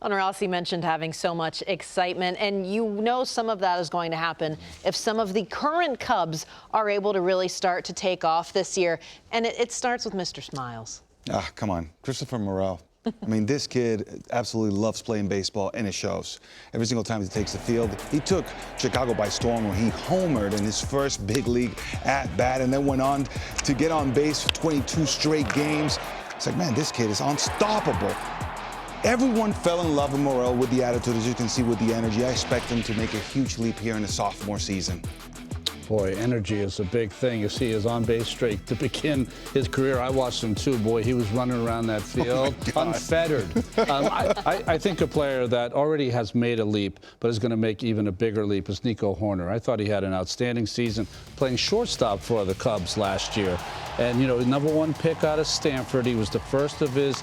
And Rossi mentioned having so much excitement, and you know some of that is going to happen if some of the current Cubs are able to really start to take off this year. And it starts with Mr. Smiles. Ah, come on, Christopher Morel. I mean, this kid absolutely loves playing baseball, and it shows. Every single time he takes the field, he took Chicago by storm when he homered in his first big league at-bat and then went on to get on base for 22 straight games. It's like, man, this kid is unstoppable. Everyone fell in love with Morel with the attitude, as you can see, with the energy. I expect him to make a huge leap here in the sophomore season. Boy, energy is a big thing. You see his on-base streak to begin his career. I watched him too. Boy, he was running around that field unfettered. I think a player that already has made a leap, but is going to make even a bigger leap, is Nico Hoerner. I thought he had an outstanding season playing shortstop for the Cubs last year. And, you know, #1 pick out of Stanford. He was the first of his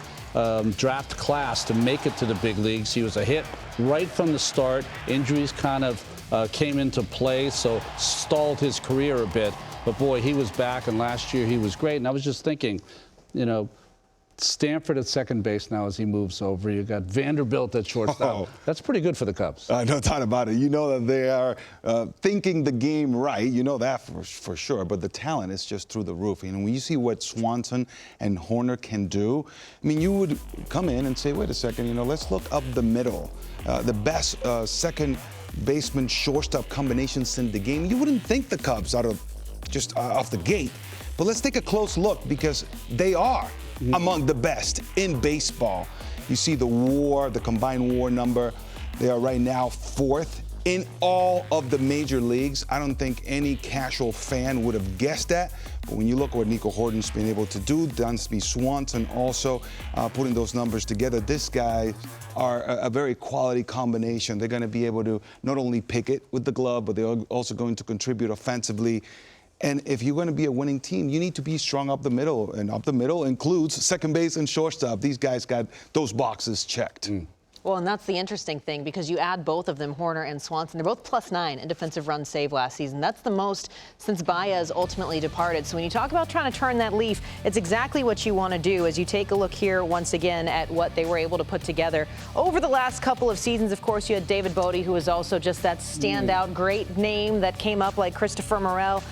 draft class to make it to the big leagues. He was a hit right from the start. Injuries kind of came into play, so stalled his career a bit. But boy, he was back, and last year he was great. And I was just thinking, you know, Stanford at second base now as he moves over. You got Vanderbilt at shortstop. Oh. That's pretty good for the Cubs. No doubt about it. You know that they are thinking the game right. You know that for sure. But the talent is just through the roof. You know, when you see what Swanson and Hoerner can do, I mean, you would come in and say, wait a second, you know, let's look up the middle. The best second baseman shortstop combinations in the game. You wouldn't think the Cubs out of just off the gate. But let's take a close look, because they are among the best in baseball. You see the WAR, the combined WAR number. They are right now 4th in all of the major leagues. I don't think any casual fan would have guessed that. But when you look at what Nico Hoerner's been able to do, Dansby Swanson also putting those numbers together, this guy are a very quality combination. They're going to be able to not only pick it with the glove, but they're also going to contribute offensively. And if you're going to be a winning team, you need to be strong up the middle. And up the middle includes second base and shortstop. These guys got those boxes checked. Well, and that's the interesting thing, because you add both of them, Hoerner and Swanson. They're both +9 in defensive run save last season. That's the most since Baez ultimately departed. So when you talk about trying to turn that leaf, it's exactly what you want to do as you take a look here once again at what they were able to put together over the last couple of seasons. Of course, you had David Bodie, who was also just that standout great name that came up like Christopher Morel.